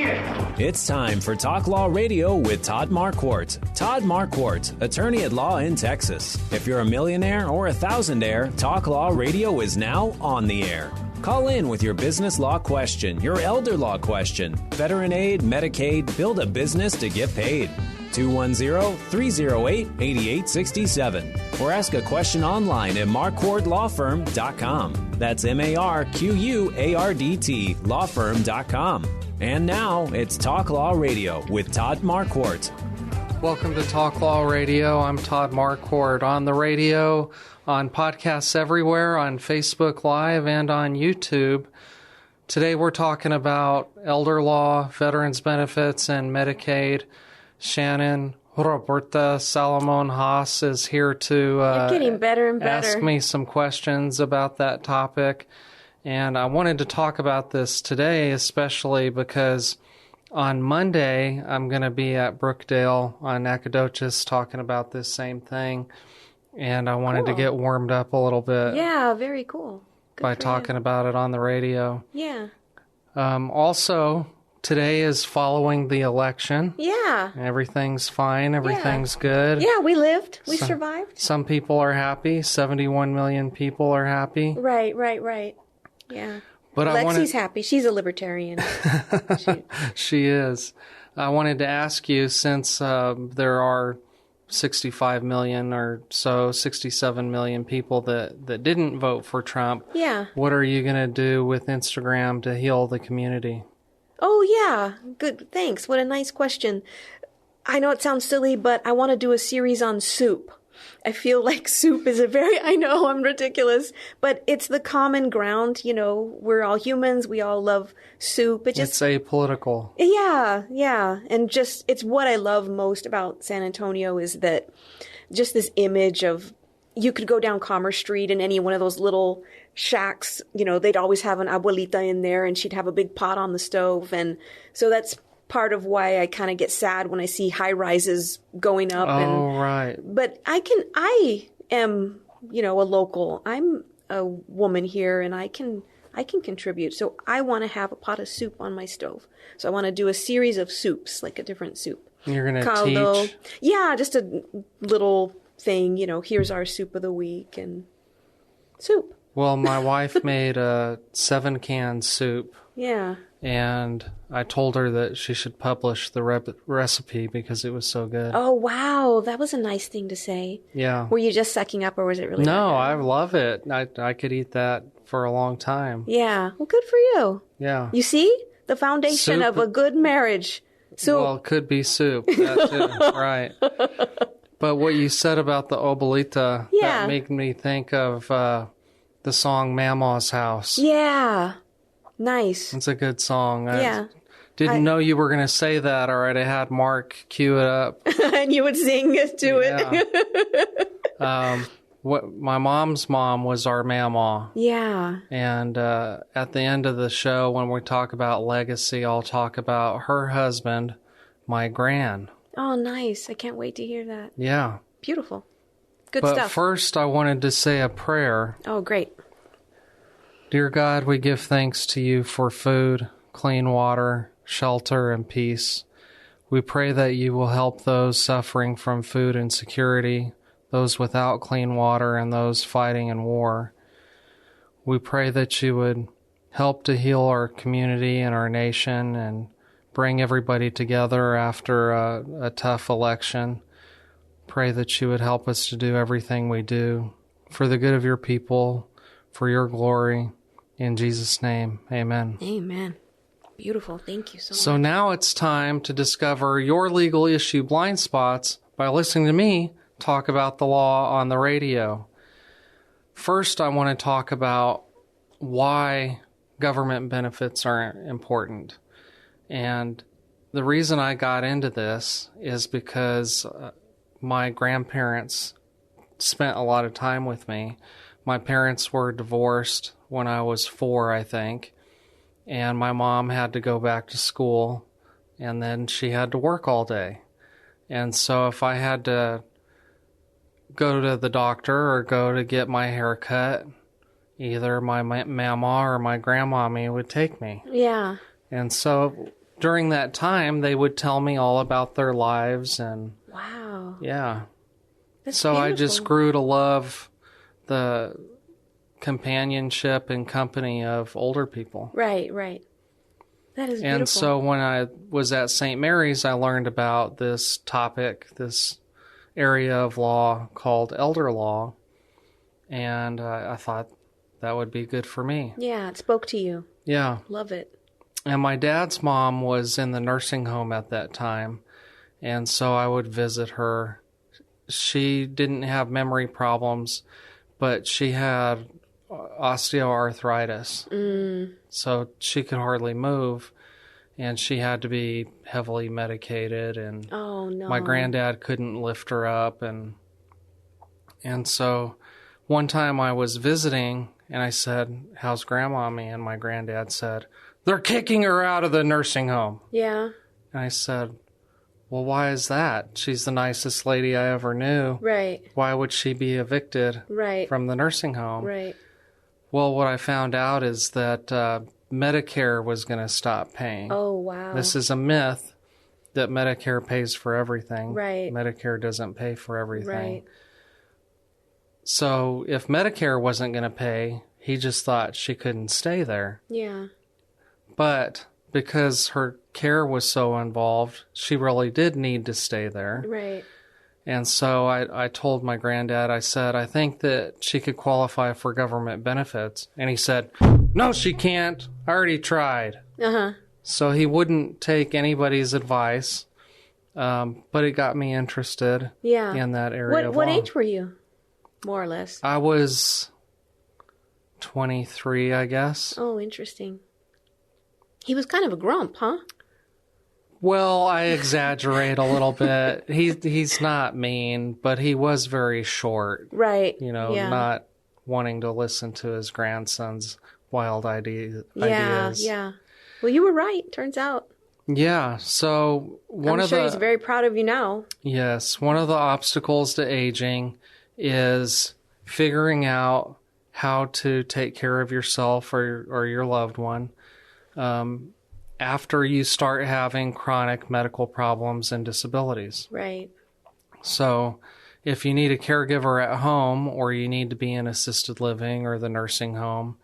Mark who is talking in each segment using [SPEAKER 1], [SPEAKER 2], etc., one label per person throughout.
[SPEAKER 1] seen it.
[SPEAKER 2] It's time for Talk Law Radio with Todd Marquardt. Todd Marquardt, attorney at law in Texas. If you're a millionaire or a thousandaire, Talk Law Radio is now on the air. Call in with your business law question, your elder law question, veteran aid, Medicaid, build a business to get paid. 210-308-8867. Or ask a question online at marquardtlawfirm.com. That's MARQUARDT lawfirm.com. And now it's Talk Law Radio with Todd Marquardt.
[SPEAKER 3] Welcome to Talk Law Radio. I'm Todd Marquardt, on the radio, on podcasts everywhere, on Facebook Live, and on YouTube. Today we're talking about elder law, Veterans Benefits and Medicaid. Shannon Salmon-Haas is here to
[SPEAKER 4] You're getting better and better.
[SPEAKER 3] Ask me some questions about that topic. And I wanted to talk about this today, especially because on Monday, I'm going to be at Brookdale on Nacogdoches talking about this same thing. And I wanted to get warmed up a little bit.
[SPEAKER 4] Yeah, very cool. Good
[SPEAKER 3] by talking about it on the radio.
[SPEAKER 4] Yeah.
[SPEAKER 3] Also, today is following the election.
[SPEAKER 4] Yeah.
[SPEAKER 3] Everything's fine. Everything's good.
[SPEAKER 4] Yeah, we lived. We survived.
[SPEAKER 3] Some people are happy. 71 million people are happy.
[SPEAKER 4] Right. Yeah.
[SPEAKER 3] But
[SPEAKER 4] Lexi's happy. She's a libertarian.
[SPEAKER 3] She is. I wanted to ask you, since there are 65 million or so, 67 million people that didn't vote for Trump.
[SPEAKER 4] Yeah.
[SPEAKER 3] What are you going to do with Instagram to heal the community?
[SPEAKER 4] Oh, yeah. Good. Thanks. What a nice question. I know it sounds silly, but I want to do a series on soup. I feel like soup is I know I'm ridiculous, but it's the common ground. You know, we're all humans. We all love soup. It's
[SPEAKER 3] apolitical.
[SPEAKER 4] Yeah. And it's what I love most about San Antonio is that just this image of, you could go down Commerce Street and any one of those little shacks, you know, they'd always have an abuelita in there and she'd have a big pot on the stove. And so that's part of why I kind of get sad when I see high rises going up.
[SPEAKER 3] Right.
[SPEAKER 4] But I am, you know, a local. I'm a woman here and I can contribute. So I want to have a pot of soup on my stove. So I want to do a series of soups, like a different soup.
[SPEAKER 3] You're going to teach?
[SPEAKER 4] Yeah, just a little thing, you know, here's our soup of the week and soup.
[SPEAKER 3] Well, my wife made a 7-can soup.
[SPEAKER 4] Yeah.
[SPEAKER 3] And I told her that she should publish the recipe because it was so good.
[SPEAKER 4] Oh, wow. That was a nice thing to say.
[SPEAKER 3] Yeah.
[SPEAKER 4] Were you just sucking up or was it really
[SPEAKER 3] No, I love it. I could eat that for a long time.
[SPEAKER 4] Yeah. Well, good for you.
[SPEAKER 3] Yeah.
[SPEAKER 4] You see? The foundation of a good marriage. So,
[SPEAKER 3] well, it could be soup. That too. Right. But what you said about the abuelita, that made me think of the song Mama's House.
[SPEAKER 4] Yeah. Nice.
[SPEAKER 3] It's a good song.
[SPEAKER 4] Yeah.
[SPEAKER 3] Didn't know you were going to say that. All right, I had Mark cue it up.
[SPEAKER 4] And you would sing to it.
[SPEAKER 3] What my mom's mom was our mama.
[SPEAKER 4] Yeah.
[SPEAKER 3] And at the end of the show, when we talk about legacy, I'll talk about her husband, my gran.
[SPEAKER 4] Oh, nice. I can't wait to hear that.
[SPEAKER 3] Yeah.
[SPEAKER 4] Beautiful. Good
[SPEAKER 3] stuff.
[SPEAKER 4] But
[SPEAKER 3] first, I wanted to say a prayer.
[SPEAKER 4] Oh, great.
[SPEAKER 3] Dear God, we give thanks to you for food, clean water, shelter, and peace. We pray that you will help those suffering from food insecurity, those without clean water, and those fighting in war. We pray that you would help to heal our community and our nation and bring everybody together after a tough election. Pray that you would help us to do everything we do for the good of your people, for your glory. In Jesus' name, amen.
[SPEAKER 4] Amen. Beautiful. Thank you so much.
[SPEAKER 3] So now it's time to discover your legal issue blind spots by listening to me talk about the law on the radio. First, I want to talk about why government benefits are important. And the reason I got into this is because my grandparents spent a lot of time with me. My parents were divorced when I was 4, I think, and my mom had to go back to school, and then she had to work all day. And so if I had to go to the doctor or go to get my hair cut, either my mama or my grandmommy would take me.
[SPEAKER 4] Yeah.
[SPEAKER 3] And so during that time, they would tell me all about their lives and
[SPEAKER 4] Wow.
[SPEAKER 3] yeah.
[SPEAKER 4] That's
[SPEAKER 3] So I just
[SPEAKER 4] beautiful.
[SPEAKER 3] grew to love the companionship and company of older people.
[SPEAKER 4] Right, right. That is beautiful.
[SPEAKER 3] And so when I was at St. Mary's, I learned about this topic, this area of law called elder law, and I thought that would be good for me.
[SPEAKER 4] Yeah, it spoke to you.
[SPEAKER 3] Yeah.
[SPEAKER 4] Love it.
[SPEAKER 3] And my dad's mom was in the nursing home at that time, and so I would visit her. She didn't have memory problems, but she had osteoarthritis. So she could hardly move, and she had to be heavily medicated, and
[SPEAKER 4] Oh, no.
[SPEAKER 3] my granddad couldn't lift her up, and so one time I was visiting, and I said, "How's Grandmommy?" And my granddad said, "They're kicking her out of the nursing home."
[SPEAKER 4] Yeah,
[SPEAKER 3] And I said, "Well, why is that? She's the nicest lady I ever knew.
[SPEAKER 4] right,
[SPEAKER 3] Why would she be evicted
[SPEAKER 4] right,
[SPEAKER 3] from the nursing home?"
[SPEAKER 4] right.
[SPEAKER 3] Well, what I found out is that Medicare was going to stop paying.
[SPEAKER 4] Oh, wow.
[SPEAKER 3] This is a myth that Medicare pays for everything.
[SPEAKER 4] Right.
[SPEAKER 3] Medicare doesn't pay for everything.
[SPEAKER 4] Right.
[SPEAKER 3] So if Medicare wasn't going to pay, he just thought she couldn't stay there.
[SPEAKER 4] Yeah.
[SPEAKER 3] But because her care was so involved, she really did need to stay there.
[SPEAKER 4] Right.
[SPEAKER 3] And so I told my granddad, I said, "I think that she could qualify for government benefits." And he said, "No, she can't. I already tried."
[SPEAKER 4] Uh-huh.
[SPEAKER 3] So he wouldn't take anybody's advice, but it got me interested
[SPEAKER 4] Yeah.
[SPEAKER 3] in that area of
[SPEAKER 4] What
[SPEAKER 3] law.
[SPEAKER 4] age were you, more or less?
[SPEAKER 3] I was 23, I guess.
[SPEAKER 4] Oh, interesting. He was kind of a grump, huh?
[SPEAKER 3] Well, I exaggerate a little bit. He's not mean, but he was very short.
[SPEAKER 4] Right.
[SPEAKER 3] Yeah. Not wanting to listen to his grandson's wild ideas.
[SPEAKER 4] Yeah. Well, you were right, turns out.
[SPEAKER 3] Yeah. So
[SPEAKER 4] I'm sure he's very proud of you now.
[SPEAKER 3] Yes, one of the obstacles to aging is figuring out how to take care of yourself or your loved one after you start having chronic medical problems and disabilities.
[SPEAKER 4] Right.
[SPEAKER 3] So if you need a caregiver at home or you need to be in assisted living or the nursing home,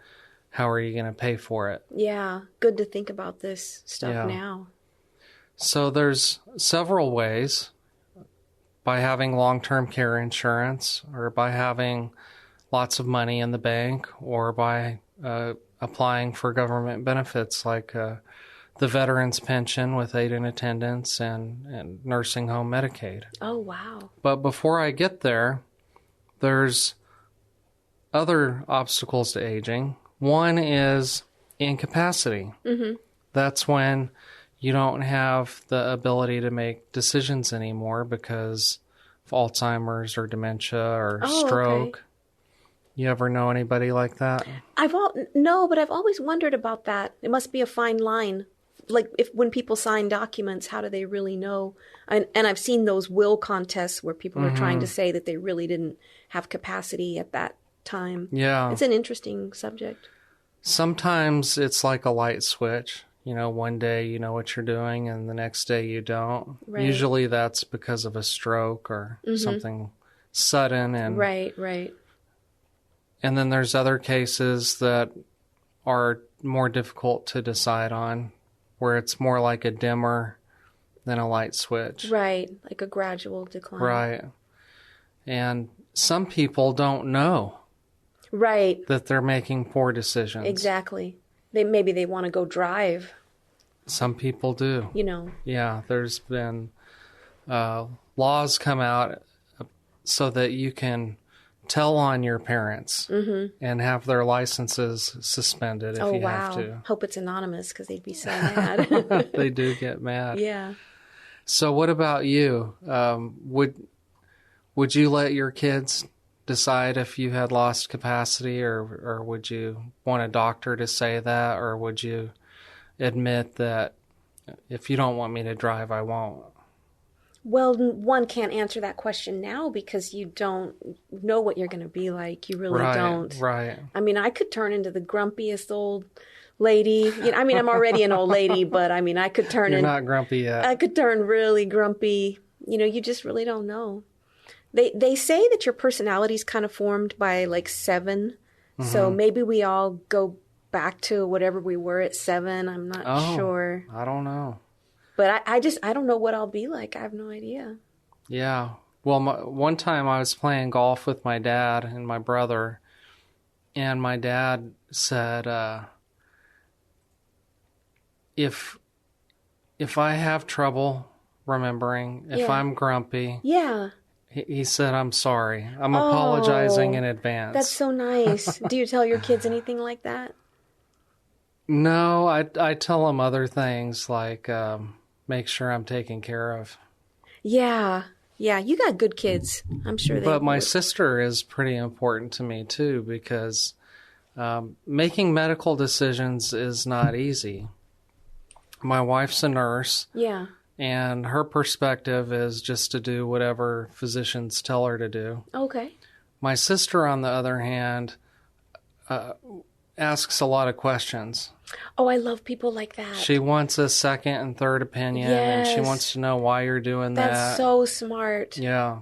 [SPEAKER 3] how are you going to pay for it?
[SPEAKER 4] Yeah. Good to think about this stuff now.
[SPEAKER 3] So there's several ways, by having long-term care insurance or by having lots of money in the bank or by applying for government benefits like the Veterans Pension with aid and attendance and nursing home Medicaid.
[SPEAKER 4] Oh, wow.
[SPEAKER 3] But before I get there, there's other obstacles to aging. One is incapacity. Mm-hmm. That's when you don't have the ability to make decisions anymore because of Alzheimer's or dementia or stroke.
[SPEAKER 4] Okay.
[SPEAKER 3] You ever know anybody like that?
[SPEAKER 4] No, but I've always wondered about that. It must be a fine line. Like when people sign documents, how do they really know? And I've seen those will contests where people are trying to say that they really didn't have capacity at that time.
[SPEAKER 3] Yeah.
[SPEAKER 4] It's an interesting subject.
[SPEAKER 3] Sometimes it's like a light switch. One day you know what you're doing and the next day you don't.
[SPEAKER 4] Right.
[SPEAKER 3] Usually that's because of a stroke or something sudden. And
[SPEAKER 4] Right.
[SPEAKER 3] And then there's other cases that are more difficult to decide on, where it's more like a dimmer than a light switch.
[SPEAKER 4] Right, like a gradual decline.
[SPEAKER 3] Right. And some people don't know
[SPEAKER 4] Right.
[SPEAKER 3] that they're making poor decisions.
[SPEAKER 4] Exactly. Maybe they want to go drive.
[SPEAKER 3] Some people do. Yeah, there's been laws come out so that you can tell on your parents and have their licenses suspended if you have to.
[SPEAKER 4] Hope it's anonymous because they'd be so mad.
[SPEAKER 3] They do get mad.
[SPEAKER 4] Yeah.
[SPEAKER 3] So what about you? Would you let your kids decide if you had lost capacity, or would you want a doctor to say that, or would you admit that if you don't want me to drive, I won't?
[SPEAKER 4] Well, one can't answer that question now because you don't know what you're going to be like. You really don't.
[SPEAKER 3] Right.
[SPEAKER 4] I mean, I could turn into the grumpiest old lady. I mean, I'm already an old lady, but I mean, I could turn
[SPEAKER 3] You're not grumpy yet.
[SPEAKER 4] I could turn really grumpy. You just really don't know. They say that your personality is kind of formed by like 7. Mm-hmm. So maybe we all go back to whatever we were at 7. I'm not sure.
[SPEAKER 3] I don't know.
[SPEAKER 4] But I don't know what I'll be like. I have no idea.
[SPEAKER 3] Yeah. Well, one time I was playing golf with my dad and my brother, and my dad said, if I have trouble remembering, if I'm grumpy, he said, I'm sorry. I'm apologizing in advance.
[SPEAKER 4] That's so nice. Do you tell your kids anything like that?
[SPEAKER 3] No, I tell them other things like make sure I'm taken care of. Yeah,
[SPEAKER 4] you got good kids. I'm sure they
[SPEAKER 3] But my sister is pretty important to me too, because making medical decisions is not easy. My wife's a nurse.
[SPEAKER 4] Yeah.
[SPEAKER 3] And her perspective is just to do whatever physicians tell her to do.
[SPEAKER 4] Okay.
[SPEAKER 3] My sister, on the other hand, asks a lot of questions.
[SPEAKER 4] Oh, I love people like that.
[SPEAKER 3] She wants a second and third opinion, and she wants to know why you're doing that.
[SPEAKER 4] That's so smart.
[SPEAKER 3] Yeah.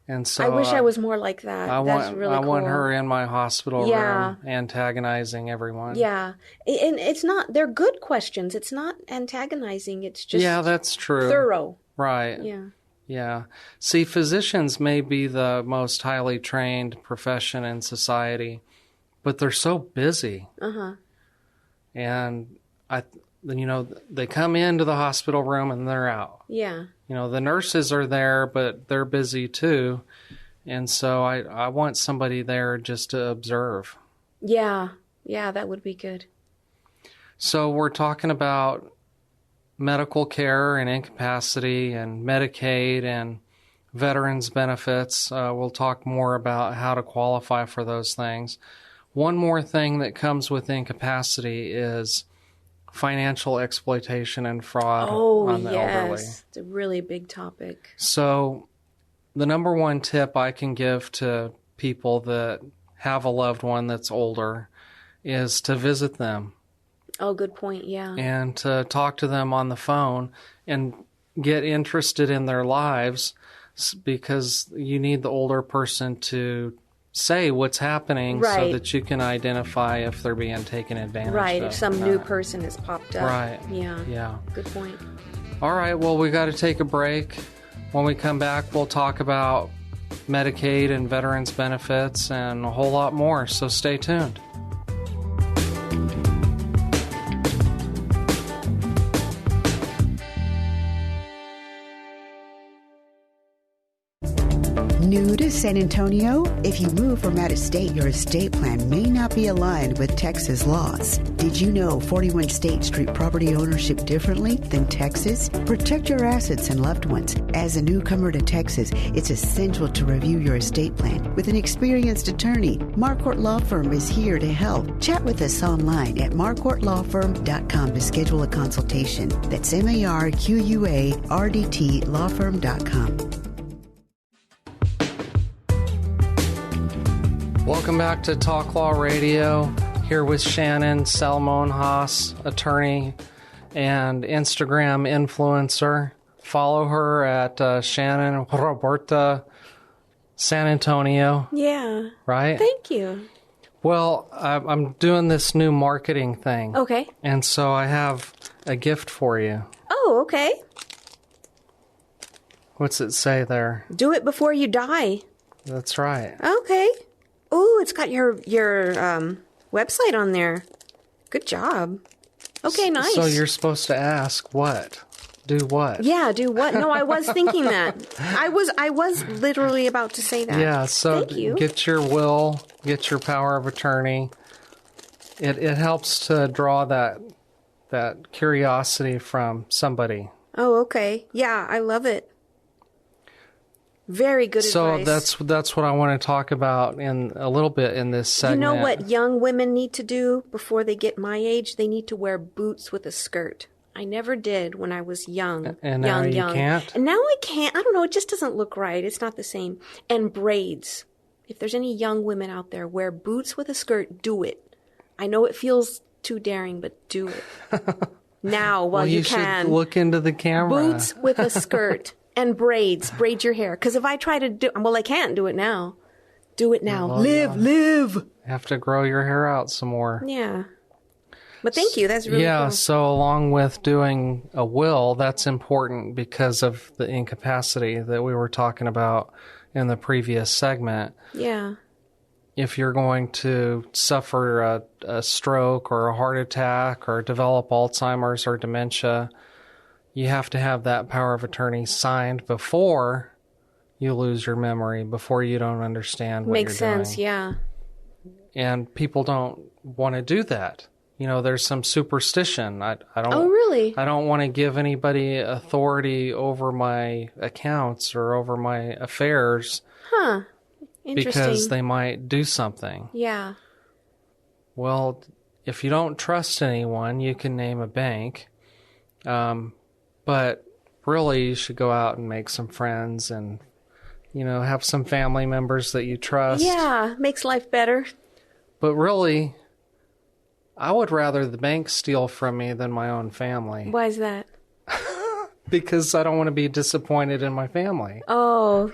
[SPEAKER 3] And so
[SPEAKER 4] I wish I was more like that. That's really cool.
[SPEAKER 3] I want her in my hospital room antagonizing everyone.
[SPEAKER 4] Yeah. And it's not, they're good questions. It's not antagonizing. It's just
[SPEAKER 3] that's true.
[SPEAKER 4] Thorough.
[SPEAKER 3] Right.
[SPEAKER 4] Yeah.
[SPEAKER 3] Yeah. See, physicians may be the most highly trained profession in society, but they're so busy.
[SPEAKER 4] Uh-huh.
[SPEAKER 3] And they come into the hospital room and they're out.
[SPEAKER 4] Yeah.
[SPEAKER 3] The nurses are there, but they're busy too. And so I want somebody there just to observe.
[SPEAKER 4] Yeah. Yeah, that would be good.
[SPEAKER 3] So we're talking about medical care and incapacity and Medicaid and Veterans Benefits. We'll talk more about how to qualify for those things. One more thing that comes with incapacity is financial exploitation and fraud on the elderly.
[SPEAKER 4] It's a really big topic.
[SPEAKER 3] So the number one tip I can give to people that have a loved one that's older is to visit them.
[SPEAKER 4] Oh, good point, yeah.
[SPEAKER 3] And to talk to them on the phone and get interested in their lives, because you need the older person to say what's happening so that you can identify if they're being taken advantage of.
[SPEAKER 4] Right, if some new person has popped up.
[SPEAKER 3] Right.
[SPEAKER 4] Yeah. Good point.
[SPEAKER 3] All right, well, we got to take a break. When we come back, we'll talk about Medicaid and Veterans Benefits and a whole lot more, so stay tuned.
[SPEAKER 1] New to San Antonio? If you move from out of state, your estate plan may not be aligned with Texas laws. Did you know 41 states treat property ownership differently than Texas? Protect your assets and loved ones. As a newcomer to Texas, it's essential to review your estate plan with an experienced attorney. Marquardt Law Firm is here to help. Chat with us online at marquardtlawfirm.com to schedule a consultation. That's MARQUARDT lawfirm.com.
[SPEAKER 3] Welcome back to Talk Law Radio, here with Shannon Salmon-Haas, attorney and Instagram influencer. Follow her at Shannon Roberta San Antonio.
[SPEAKER 4] Yeah.
[SPEAKER 3] Right?
[SPEAKER 4] Thank you.
[SPEAKER 3] Well, I'm doing this new marketing thing.
[SPEAKER 4] Okay.
[SPEAKER 3] And so I have a gift for you.
[SPEAKER 4] Oh, okay.
[SPEAKER 3] What's it say there?
[SPEAKER 4] Do it before you die.
[SPEAKER 3] That's right.
[SPEAKER 4] Okay. Ooh, it's got your website on there. Good job. Okay, nice.
[SPEAKER 3] So you're supposed to ask what? Do what?
[SPEAKER 4] Yeah, do what? No, I was thinking that. I was literally about to say that.
[SPEAKER 3] Yeah, so
[SPEAKER 4] thank you.
[SPEAKER 3] Get your will, get your power of attorney. It helps to draw that curiosity from somebody.
[SPEAKER 4] Oh, okay. Yeah, I love it. Very good advice.
[SPEAKER 3] So that's what I want to talk about in a little bit in this segment.
[SPEAKER 4] You know what young women need to do before they get my age? They need to wear boots with a skirt. I never did when I was young.
[SPEAKER 3] And now you can't?
[SPEAKER 4] And now I can't. I don't know. It just doesn't look right. It's not the same. And braids. If there's any young women out there, wear boots with a skirt, do it. I know it feels too daring, but do it. Now, while you can.
[SPEAKER 3] Should look into the camera.
[SPEAKER 4] Boots with a skirt and braids. Braid your hair. Because if I try to do, well, I can't do it now. Do it now.
[SPEAKER 3] Well,
[SPEAKER 4] live.
[SPEAKER 3] Have to grow your hair out some more.
[SPEAKER 4] Yeah. But thank you. That's really cool.
[SPEAKER 3] So along with doing a will, that's important because of the incapacity that we were talking about in the previous segment.
[SPEAKER 4] Yeah.
[SPEAKER 3] If you're going to suffer a stroke or a heart attack or develop Alzheimer's or dementia, you have to have that power of attorney signed before you lose your memory, before you don't understand what
[SPEAKER 4] Makes
[SPEAKER 3] you're doing.
[SPEAKER 4] sense, yeah.
[SPEAKER 3] And people don't want to do that. You know, there's some superstition. I don't.
[SPEAKER 4] Oh, really?
[SPEAKER 3] I don't want to give anybody authority over my accounts or over my affairs.
[SPEAKER 4] Huh. Interesting.
[SPEAKER 3] Because they might do something.
[SPEAKER 4] Yeah.
[SPEAKER 3] Well, if you don't trust anyone, you can name a bank. But really, you should go out and make some friends and, you know, have some family members that you trust.
[SPEAKER 4] Yeah, makes life better.
[SPEAKER 3] But really, I would rather the bank steal from me than my own family.
[SPEAKER 4] Why is that?
[SPEAKER 3] Because I don't want to be disappointed in my family.
[SPEAKER 4] Oh,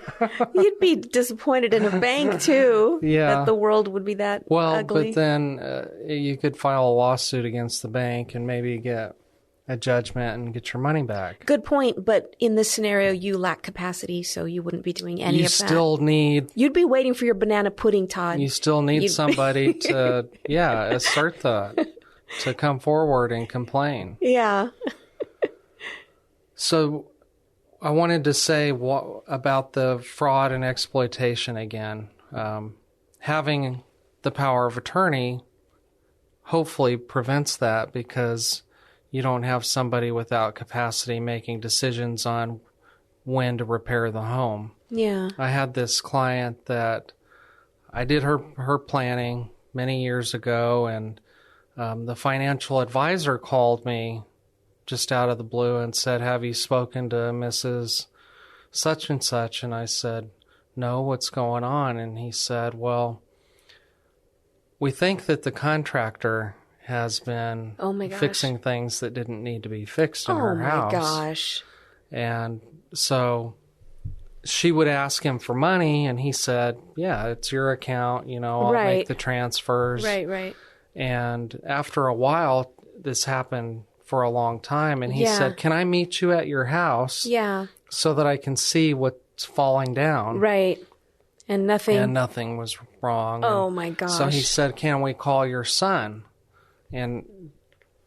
[SPEAKER 4] you'd be disappointed in a bank, too.
[SPEAKER 3] Yeah.
[SPEAKER 4] That the world would be that ugly.
[SPEAKER 3] But then you could file a lawsuit against the bank and maybe get a judgment and get your money back.
[SPEAKER 4] Good point. But in this scenario, you lack capacity, so you wouldn't be doing any of that.
[SPEAKER 3] You still need...
[SPEAKER 4] You'd be waiting for your banana pudding, Todd.
[SPEAKER 3] You still need somebody to, assert that, to come forward and complain.
[SPEAKER 4] Yeah.
[SPEAKER 3] So I wanted to say about the fraud and exploitation again. Having the power of attorney hopefully prevents that because you don't have somebody without capacity making decisions on when to repair the home.
[SPEAKER 4] Yeah.
[SPEAKER 3] I had this client that I did her planning many years ago, and the financial advisor called me just out of the blue and said, "Have you spoken to Mrs. Such and Such?" And I said, "No, what's going on?" And he said, "Well, we think that the contractor has been fixing things that didn't need to be fixed in her house."
[SPEAKER 4] Oh, my gosh.
[SPEAKER 3] And so she would ask him for money, and he said, "Yeah, it's your account, I'll make the transfers."
[SPEAKER 4] Right.
[SPEAKER 3] And after a while, this happened for a long time, and he said, "Can I meet you at your house so that I can see what's falling down?"
[SPEAKER 4] Right. And nothing
[SPEAKER 3] was wrong.
[SPEAKER 4] Oh, my gosh.
[SPEAKER 3] So he said, "Can we call your son?" And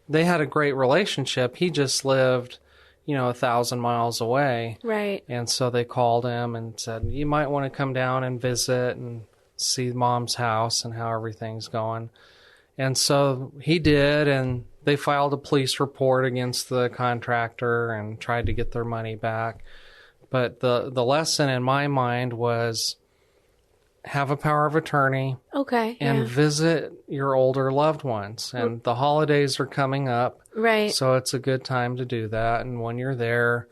[SPEAKER 3] they had a great relationship. He just lived, 1,000 miles away.
[SPEAKER 4] Right.
[SPEAKER 3] And so they called him and said, "You might want to come down and visit and see Mom's house and how everything's going." And so he did, and they filed a police report against the contractor and tried to get their money back. But the lesson in my mind was have a power of attorney.
[SPEAKER 4] Okay.
[SPEAKER 3] And visit your older loved ones. And the holidays are coming up.
[SPEAKER 4] Right.
[SPEAKER 3] So it's a good time to do that. And when you're there,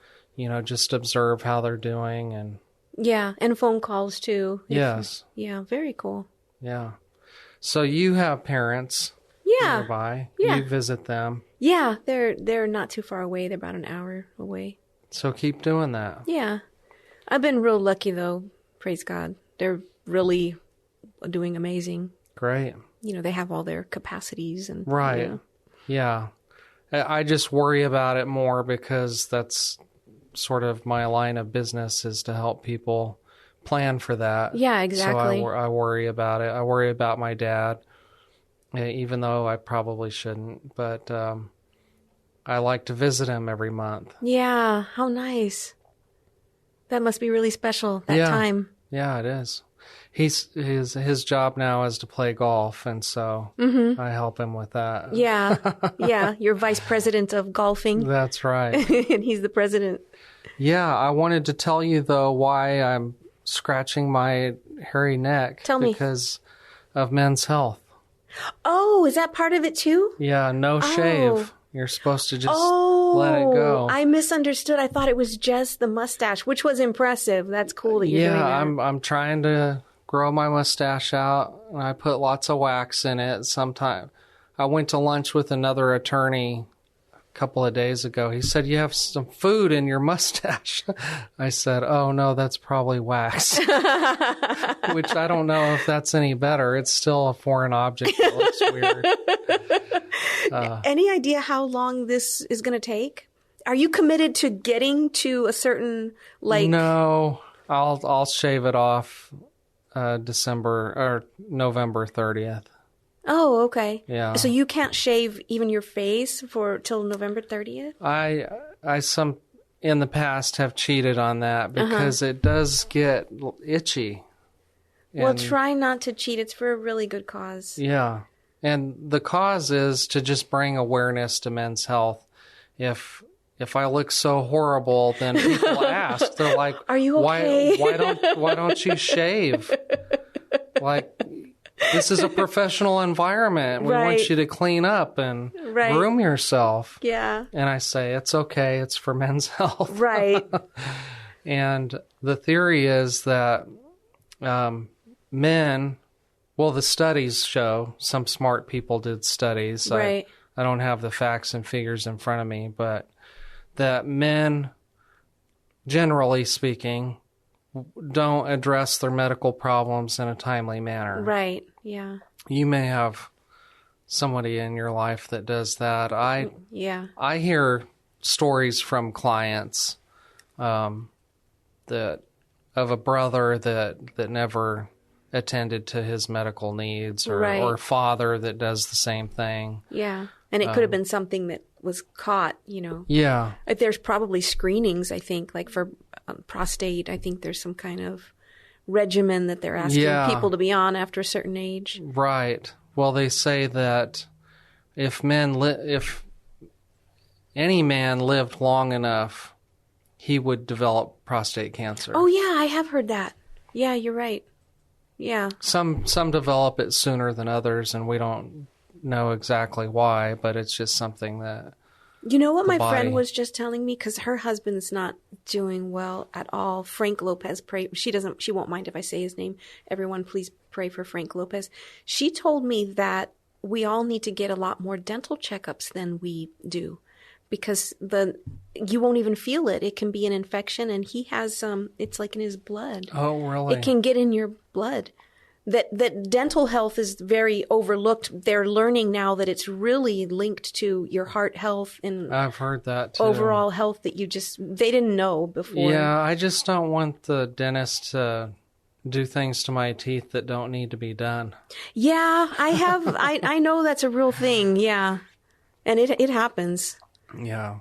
[SPEAKER 3] just observe how they're doing. And
[SPEAKER 4] yeah, and phone calls too.
[SPEAKER 3] Yes.
[SPEAKER 4] Yeah, very cool.
[SPEAKER 3] Yeah. So you have parents nearby.
[SPEAKER 4] Yeah.
[SPEAKER 3] You visit them.
[SPEAKER 4] Yeah, they're not too far away. They're about an hour away.
[SPEAKER 3] So keep doing that.
[SPEAKER 4] Yeah. I've been real lucky though. Praise God. They're really doing amazing.
[SPEAKER 3] Great.
[SPEAKER 4] They have all their capacities and
[SPEAKER 3] right. Yeah. I just worry about it more because that's sort of my line of business is to help people plan for that.
[SPEAKER 4] Yeah, exactly.
[SPEAKER 3] So I worry about it. I worry about my dad, even though I probably shouldn't. But I like to visit him every month.
[SPEAKER 4] Yeah, how nice. That must be really special, that time.
[SPEAKER 3] Yeah, it is. His job now is to play golf, and so I help him with that.
[SPEAKER 4] Yeah, you're vice president of golfing.
[SPEAKER 3] That's right.
[SPEAKER 4] And he's the president.
[SPEAKER 3] Yeah, I wanted to tell you, though, why I'm scratching my hairy neck.
[SPEAKER 4] Tell me.
[SPEAKER 3] Because of Men's Health.
[SPEAKER 4] Oh, is that part of it, too?
[SPEAKER 3] Yeah, no shave. You're supposed to just let it go.
[SPEAKER 4] I misunderstood. I thought it was just the mustache, which was impressive. That's cool that you're doing that.
[SPEAKER 3] Yeah, I'm trying to grow my mustache out, and I put lots of wax in it sometime. I went to lunch with another attorney a couple of days ago. He said, you have some food in your mustache. I said, oh, no, that's probably wax, which I don't know if that's any better. It's still a foreign object that looks weird.
[SPEAKER 4] Any idea how long this is going to take? Are you committed to getting to a certain,
[SPEAKER 3] No, I'll shave it off December or November 30th.
[SPEAKER 4] Oh, okay.
[SPEAKER 3] Yeah.
[SPEAKER 4] So you can't shave even your face till November 30th?
[SPEAKER 3] In the past have cheated on that because it does get itchy.
[SPEAKER 4] Well, try not to cheat. It's for a really good cause.
[SPEAKER 3] Yeah. And the cause is to just bring awareness to men's health. If I look so horrible, then people ask. They're like, "Are you okay? Why don't you shave? Like, this is a professional environment. We want you to clean up and groom yourself."
[SPEAKER 4] Yeah. And
[SPEAKER 3] I say, "It's okay. It's for men's health."
[SPEAKER 4] Right.
[SPEAKER 3] And the theory is that men, well, the studies show, some smart people did studies.
[SPEAKER 4] Right.
[SPEAKER 3] I don't have the facts and figures in front of me, but that men, generally speaking, don't address their medical problems in a timely manner.
[SPEAKER 4] Right, yeah.
[SPEAKER 3] You may have somebody in your life that does that. I hear stories from clients that of a brother that never attended to his medical needs, or a father that does the same thing.
[SPEAKER 4] Yeah, and it could have been something that was caught,
[SPEAKER 3] Yeah.
[SPEAKER 4] There's probably screenings, I think, like for prostate. I think there's some kind of regimen that they're asking people to be on after a certain age.
[SPEAKER 3] Right. Well, they say that if any man lived long enough, he would develop prostate cancer.
[SPEAKER 4] Oh, yeah, I have heard that. Yeah, you're right. Yeah.
[SPEAKER 3] Some develop it sooner than others, and we don't know exactly why, but it's just something that
[SPEAKER 4] you know what my friend was just telling me, because her husband's not doing well at all. Frank Lopez, she won't mind if I say his name. Everyone please pray for Frank Lopez. She told me that we all need to get a lot more dental checkups than we do, because you won't even feel it. It can be an infection, and he has it's like in his blood.
[SPEAKER 3] Oh, really?
[SPEAKER 4] It can get in your blood. That dental health is very overlooked. They're learning now that it's really linked to your heart health and
[SPEAKER 3] I've heard that too.
[SPEAKER 4] Overall health that they didn't know before.
[SPEAKER 3] Yeah, I just don't want the dentist to do things to my teeth that don't need to be done.
[SPEAKER 4] Yeah, I know that's a real thing. Yeah, and it happens.
[SPEAKER 3] Yeah.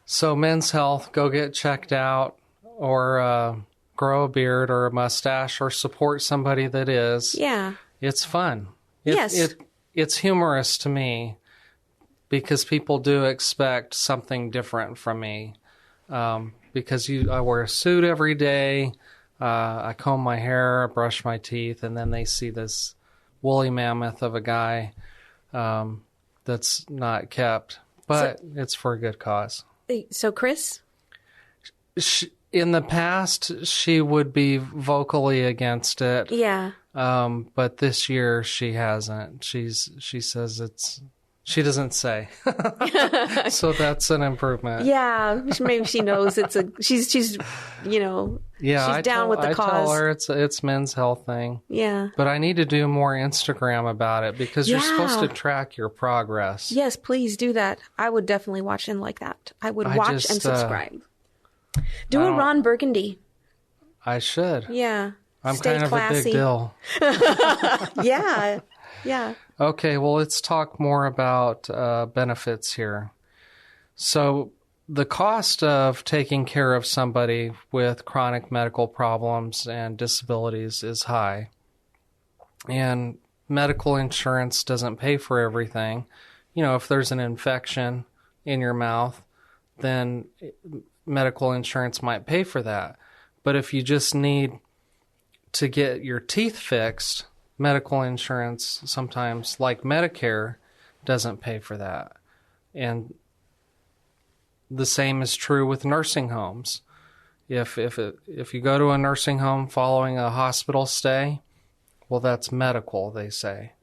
[SPEAKER 3] So men's health, go get checked out, or grow a beard or a mustache, or support somebody that is.
[SPEAKER 4] Yeah. It's
[SPEAKER 3] fun.
[SPEAKER 4] Yes.
[SPEAKER 3] It's humorous to me because people do expect something different from me. Because I wear a suit every day, I comb my hair, I brush my teeth, and then they see this woolly mammoth of a guy that's not kept. But it's for a good cause.
[SPEAKER 4] So Chris?
[SPEAKER 3] In the past, she would be vocally against it.
[SPEAKER 4] Yeah.
[SPEAKER 3] But this year she hasn't. She says she doesn't say. So that's an improvement.
[SPEAKER 4] Yeah. Maybe she knows she's she's down with the cause.
[SPEAKER 3] I tell her it's men's health thing.
[SPEAKER 4] Yeah.
[SPEAKER 3] But I need to do more Instagram about it, because you're supposed to track your progress.
[SPEAKER 4] Yes, please do that. I would definitely watch and like that. I would watch and subscribe. Do a Ron Burgundy.
[SPEAKER 3] I should.
[SPEAKER 4] Yeah.
[SPEAKER 3] I'm
[SPEAKER 4] Stay
[SPEAKER 3] kind
[SPEAKER 4] classy.
[SPEAKER 3] of a big deal.
[SPEAKER 4] Yeah. Yeah.
[SPEAKER 3] Okay, well, let's talk more about benefits here. So the cost of taking care of somebody with chronic medical problems and disabilities is high. And medical insurance doesn't pay for everything. If there's an infection in your mouth, then medical insurance might pay for that. But if you just need to get your teeth fixed, medical insurance sometimes, like Medicare, doesn't pay for that. And the same is true with nursing homes. If you go to a nursing home following a hospital stay, well, that's medical, they say.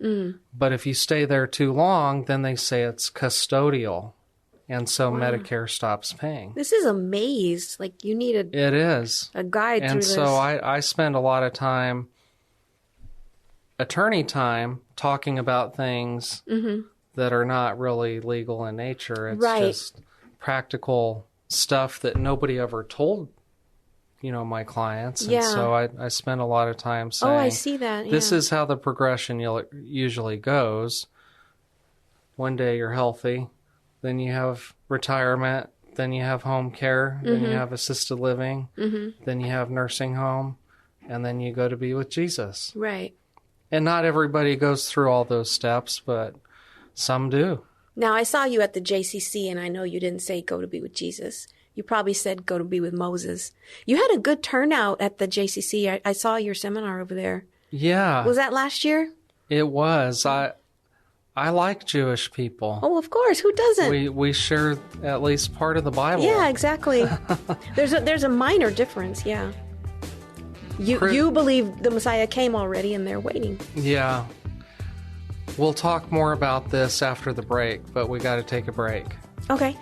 [SPEAKER 3] But if you stay there too long, then they say it's custodial. And so Medicare stops paying.
[SPEAKER 4] This is a maze. Like, you need
[SPEAKER 3] It is.
[SPEAKER 4] a guide through this.
[SPEAKER 3] And so I spend a lot of time, attorney time, talking about things that are not really legal in nature. It's just practical stuff that nobody ever told, my clients. And so I spend a lot of time saying,
[SPEAKER 4] I see that.
[SPEAKER 3] This is how the progression usually goes. One day you're healthy. Then you have retirement, then you have home care, then you have assisted living, then you have nursing home, and then you go to be with Jesus.
[SPEAKER 4] Right.
[SPEAKER 3] And not everybody goes through all those steps, but some do.
[SPEAKER 4] Now, I saw you at the JCC, and I know you didn't say go to be with Jesus. You probably said go to be with Moses. You had a good turnout at the JCC. I saw your seminar over there.
[SPEAKER 3] Yeah.
[SPEAKER 4] Was that last year?
[SPEAKER 3] It was. I like Jewish people.
[SPEAKER 4] Oh, of course. Who doesn't?
[SPEAKER 3] We share at least part of the Bible.
[SPEAKER 4] Yeah, exactly. There's a minor difference, yeah. You believe the Messiah came already and they're waiting.
[SPEAKER 3] Yeah. We'll talk more about this after the break, but we got to take a break.
[SPEAKER 4] Okay.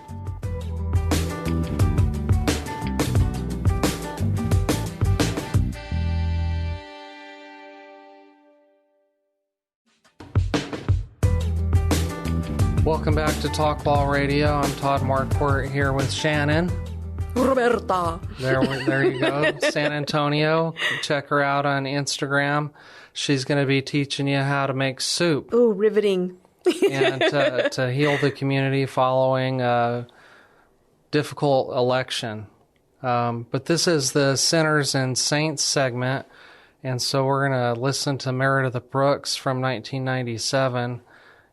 [SPEAKER 3] Welcome back to Talk Law Radio. I'm Todd Marquardt here with Shannon.
[SPEAKER 4] Roberta.
[SPEAKER 3] There you go. San Antonio. Check her out on Instagram. She's going to be teaching you how to make soup.
[SPEAKER 4] Ooh, riveting.
[SPEAKER 3] And to heal the community following a difficult election. But this is the Sinners and Saints segment. And so we're going to listen to Meredith Brooks from 1997.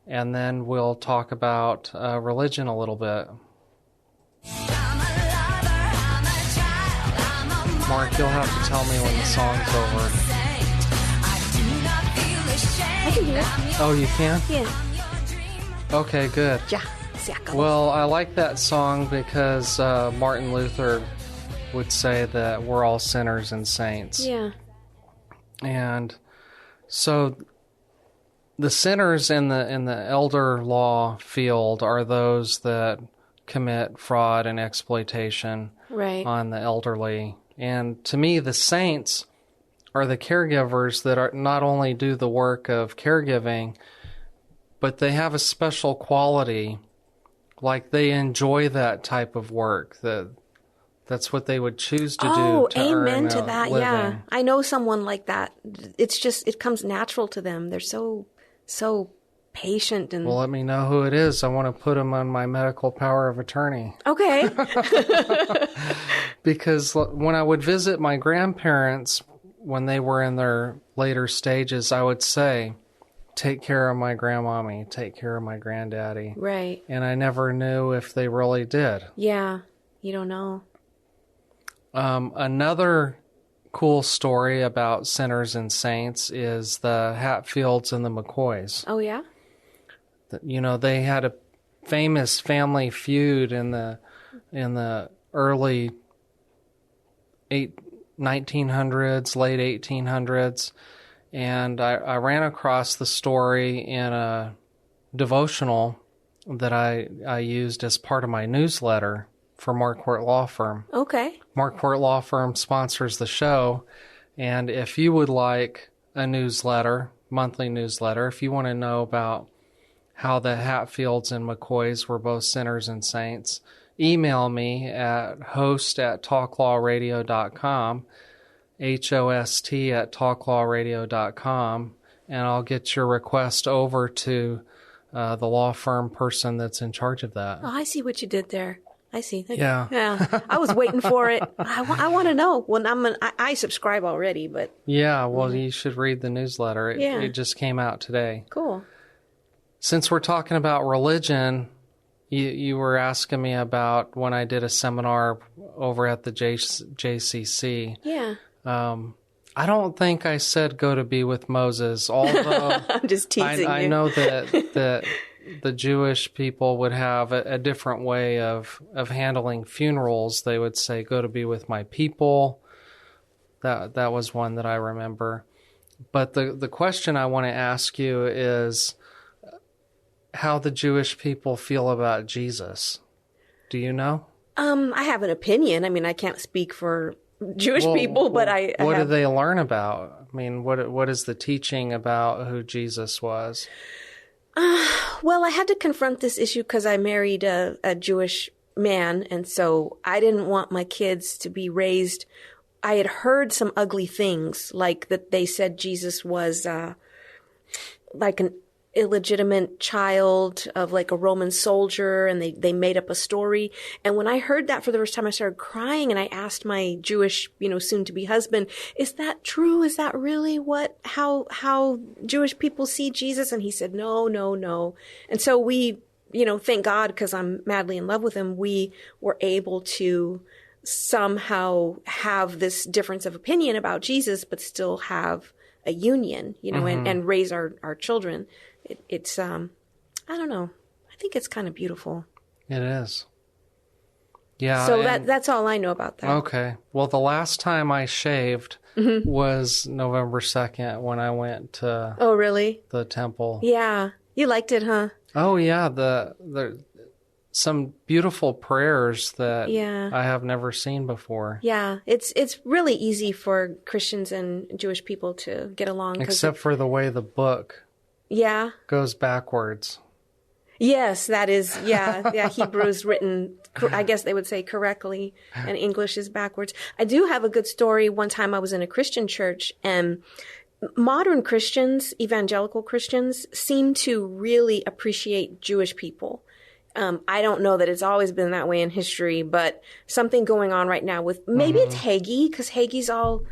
[SPEAKER 3] And then we'll talk about religion a little bit. Mark, you'll have to tell me when the song's over.
[SPEAKER 4] I can hear it.
[SPEAKER 3] Oh, you can?
[SPEAKER 4] Yeah.
[SPEAKER 3] Okay, good.
[SPEAKER 4] Yeah. Se acabó.
[SPEAKER 3] Well, I like that song because Martin Luther would say that we're all sinners and saints.
[SPEAKER 4] Yeah.
[SPEAKER 3] And so the sinners in the elder law field are those that commit fraud and exploitation on the elderly. And to me, the saints are the caregivers that are not only do the work of caregiving, but they have a special quality, like they enjoy that type of work. That's what they would choose to do to
[SPEAKER 4] amen
[SPEAKER 3] earn
[SPEAKER 4] to
[SPEAKER 3] a
[SPEAKER 4] that.
[SPEAKER 3] living.
[SPEAKER 4] Yeah, I know someone like that. It's just, it comes natural to them. They're so patient and.
[SPEAKER 3] Well, let me know who it is. I want to put them on my medical power of attorney.
[SPEAKER 4] Okay.
[SPEAKER 3] Because when I would visit my grandparents when they were in their later stages, I would say, take care of my grandmommy, take care of my granddaddy.
[SPEAKER 4] Right.
[SPEAKER 3] And I never knew if they really did.
[SPEAKER 4] Yeah, you don't know.
[SPEAKER 3] Another cool story about sinners and saints is the Hatfields and the McCoys.
[SPEAKER 4] Oh, yeah?
[SPEAKER 3] They had a famous family feud in the early 1900s, late 1800s, and I ran across the story in a devotional that I used as part of my newsletter for Marquardt Law Firm.
[SPEAKER 4] Okay.
[SPEAKER 3] Marquardt Law Firm sponsors the show, and if you would like a newsletter, monthly newsletter, if you want to know about how the Hatfields and McCoys were both sinners and saints, email me at host@talklawradio.com, host@talklawradio.com, and I'll get your request over to the law firm person that's in charge of that.
[SPEAKER 4] Oh, I see what you did there. I see.
[SPEAKER 3] Yeah.
[SPEAKER 4] I was waiting for it. I want to know. Well, I subscribe already, but.
[SPEAKER 3] Yeah, well, you should read the newsletter. It just came out today.
[SPEAKER 4] Cool.
[SPEAKER 3] Since we're talking about religion, you were asking me about when I did a seminar over at the JCC.
[SPEAKER 4] Yeah.
[SPEAKER 3] I don't think I said go to be with Moses, although
[SPEAKER 4] I'm just teasing you.
[SPEAKER 3] I know that the Jewish people would have a different way of handling funerals. They would say, "Go to be with my people." That was one that I remember. But the question I want to ask you is how the Jewish people feel about Jesus. Do you know?
[SPEAKER 4] I have an opinion. I mean, I can't speak for Jewish people, but
[SPEAKER 3] what do they learn about? I mean, what is the teaching about who Jesus was?
[SPEAKER 4] Well, I had to confront this issue because I married a Jewish man, and so I didn't want my kids to be raised. I had heard some ugly things, like that they said Jesus was like an illegitimate child of like a Roman soldier, and they made up a story. And when I heard that for the first time, I started crying, and I asked my Jewish, soon-to-be husband, "Is that true? Is that really how Jewish people see Jesus?" And he said, "No, no, no." And so we, thank God, because I'm madly in love with him, we were able to somehow have this difference of opinion about Jesus, but still have a union, and raise our children. It's I don't know. I think it's kind of beautiful.
[SPEAKER 3] It is. Yeah.
[SPEAKER 4] So that's all I know about that.
[SPEAKER 3] Okay. Well, the last time I shaved was November 2nd when I went to
[SPEAKER 4] Oh, really?
[SPEAKER 3] the temple.
[SPEAKER 4] Yeah. You liked it, huh?
[SPEAKER 3] Oh, yeah. The some beautiful prayers that I have never seen before.
[SPEAKER 4] Yeah. It's really easy for Christians and Jewish people to get along.
[SPEAKER 3] Except for the way the book goes backwards.
[SPEAKER 4] Yes, that is, yeah, Hebrew is written, I guess they would say correctly, and English is backwards. I do have a good story. One time I was in a Christian church, and modern Christians, evangelical Christians, seem to really appreciate Jewish people. I don't know that it's always been that way in history, but something going on right now with, maybe it's Hagee, because Hagee's all,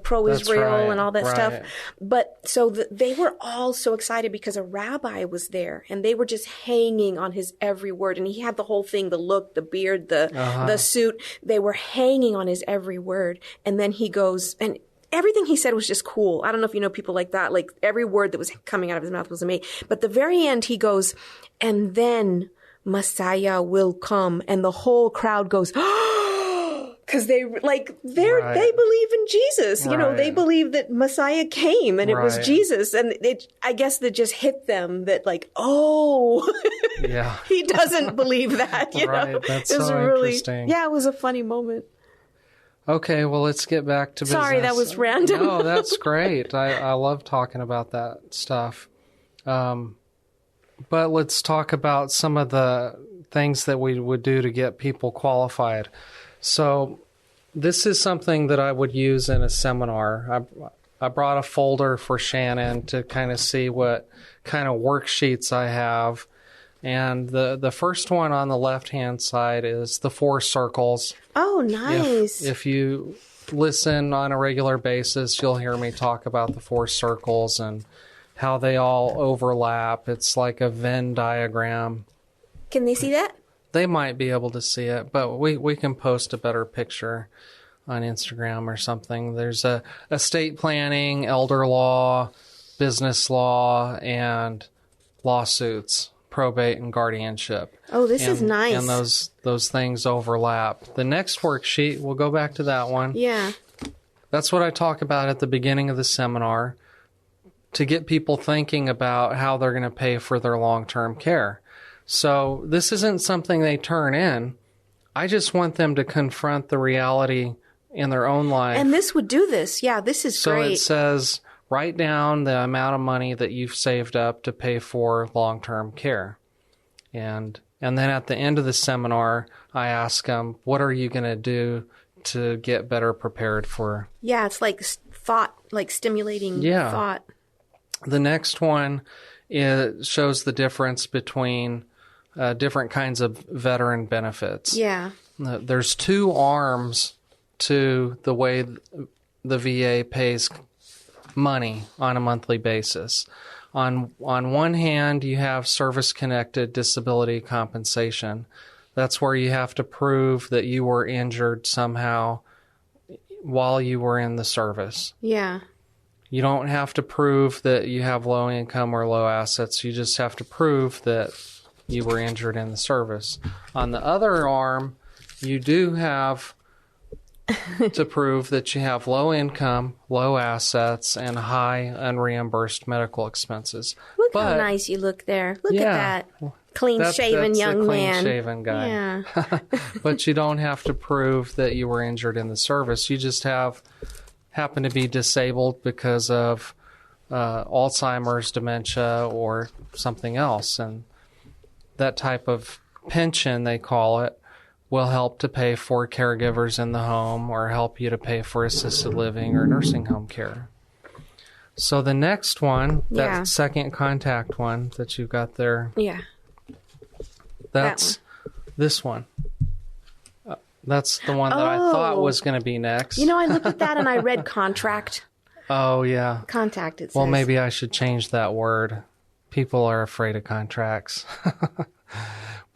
[SPEAKER 4] pro-Israel and all that stuff. But so they were all so excited because a rabbi was there, and they were just hanging on his every word. And he had the whole thing, the look, the beard, the suit. They were hanging on his every word. And then he goes, and everything he said was just cool. I don't know if you know people like that. Like every word that was coming out of his mouth was amazing. But the very end, he goes, "And then Messiah will come," and the whole crowd goes, because they believe in Jesus. They believe that Messiah came and it was Jesus, and I guess that just hit them that he doesn't believe that.
[SPEAKER 3] That's so interesting.
[SPEAKER 4] Yeah, it was a funny moment.
[SPEAKER 3] Okay, well, let's get back to business.
[SPEAKER 4] Sorry, that was random.
[SPEAKER 3] No, that's great. I love talking about that stuff. But let's talk about some of the things that we would do to get people qualified. So this is something that I would use in a seminar. I brought a folder for Shannon to kind of see what kind of worksheets I have. And the first one on the left-hand side is the 4 circles.
[SPEAKER 4] Oh, nice.
[SPEAKER 3] If you listen on a regular basis, you'll hear me talk about the 4 circles and how they all overlap. It's like a Venn diagram.
[SPEAKER 4] Can they see that?
[SPEAKER 3] They might be able to see it, but we can post a better picture on Instagram or something. There's estate planning, elder law, business law, and lawsuits, probate and guardianship.
[SPEAKER 4] Oh, this is nice.
[SPEAKER 3] And those things overlap. The next worksheet, we'll go back to that one.
[SPEAKER 4] Yeah.
[SPEAKER 3] That's what I talk about at the beginning of the seminar, to get people thinking about how they're going to pay for their long-term care. So this isn't something they turn in. I just want them to confront the reality in their own life.
[SPEAKER 4] And this would do this. Yeah, this is great.
[SPEAKER 3] So it says, write down the amount of money that you've saved up to pay for long-term care. And then at the end of the seminar, I ask them, what are you going to do to get better prepared for?
[SPEAKER 4] Yeah, it's like thought, like stimulating thought.
[SPEAKER 3] The next one shows the difference between different kinds of veteran benefits.
[SPEAKER 4] Yeah.
[SPEAKER 3] There's 2 arms to the way the VA pays money on a monthly basis. On one hand, you have service-connected disability compensation. That's where you have to prove that you were injured somehow while you were in the service.
[SPEAKER 4] Yeah.
[SPEAKER 3] You don't have to prove that you have low income or low assets. You just have to prove that you were injured in the service. On the other arm, you do have to prove that you have low income, low assets, and high unreimbursed medical expenses.
[SPEAKER 4] Look how nice you look there. Look at that. Clean-shaven young man.
[SPEAKER 3] Clean-shaven guy.
[SPEAKER 4] Yeah.
[SPEAKER 3] But you don't have to prove that you were injured in the service. You just happen to be disabled because of Alzheimer's, dementia, or something else. And that type of pension, they call it, will help to pay for caregivers in the home or help you to pay for assisted living or nursing home care. So the next one, that second contact one that you've got there, that's this one. That's the one that I thought was going to be next.
[SPEAKER 4] You know, I looked at that and I read contract.
[SPEAKER 3] Oh, yeah.
[SPEAKER 4] Contact, it says.
[SPEAKER 3] Well, maybe I should change that word. People are afraid of contracts.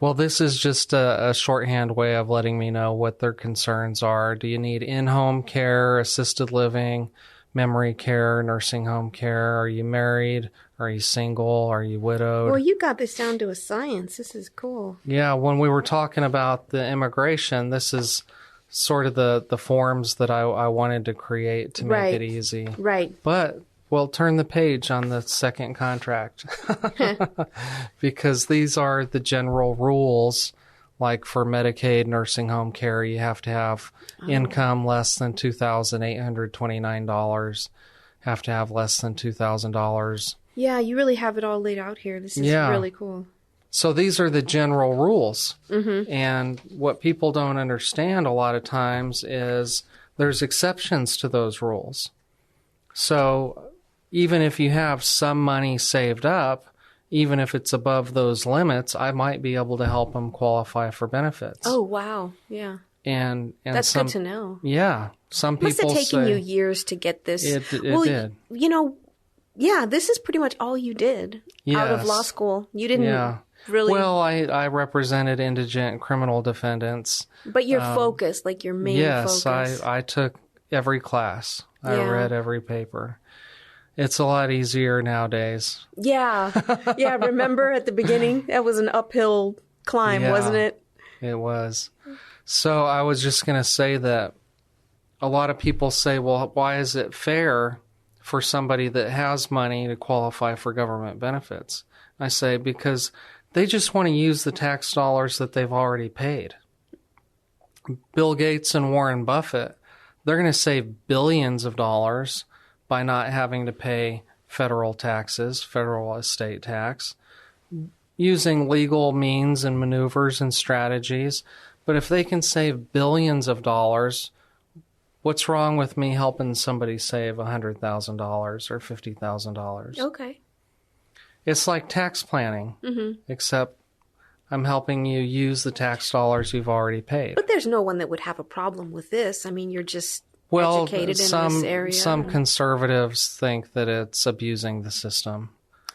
[SPEAKER 3] Well, this is just a shorthand way of letting me know what their concerns are. Do you need in-home care, assisted living, memory care, nursing home care? Are you married? Are you single? Are you widowed?
[SPEAKER 4] Well, you got this down to a science. This is cool.
[SPEAKER 3] Yeah, when we were talking about the immigration, this is sort of the forms that I wanted to create to make it easy.
[SPEAKER 4] Right.
[SPEAKER 3] But we'll turn the page on the second contract because these are the general rules. Like for Medicaid nursing home care, you have to have income less than $2,829, have to have less than $2,000.
[SPEAKER 4] Yeah, you really have it all laid out here. This is really cool.
[SPEAKER 3] So these are the general rules.
[SPEAKER 4] Mm-hmm.
[SPEAKER 3] And what people don't understand a lot of times is there's exceptions to those rules. So even if you have some money saved up, even if it's above those limits, I might be able to help them qualify for benefits.
[SPEAKER 4] Oh, wow. Yeah.
[SPEAKER 3] And
[SPEAKER 4] that's good to know.
[SPEAKER 3] Yeah. Some people
[SPEAKER 4] say... It must have taken you years to get this.
[SPEAKER 3] It did.
[SPEAKER 4] You know, this is pretty much all you did out of law school. You didn't really...
[SPEAKER 3] Well, I represented indigent criminal defendants.
[SPEAKER 4] But your focus, like your main focus.
[SPEAKER 3] Yes, I took every class. I read every paper. It's a lot easier nowadays.
[SPEAKER 4] Yeah. Yeah, remember at the beginning? That was an uphill climb, wasn't it?
[SPEAKER 3] It was. So I was just going to say that a lot of people say, well, why is it fair for somebody that has money to qualify for government benefits? I say because they just want to use the tax dollars that they've already paid. Bill Gates and Warren Buffett, they're going to save billions of dollars by not having to pay federal taxes, federal estate tax, using legal means and maneuvers and strategies. But if they can save billions of dollars, what's wrong with me helping somebody save $100,000 or $50,000?
[SPEAKER 4] Okay.
[SPEAKER 3] It's like tax planning, except I'm helping you use the tax dollars you've already paid.
[SPEAKER 4] But there's no one that would have a problem with this. I mean, you're just... educated in this area.
[SPEAKER 3] Some conservatives think that it's abusing the system.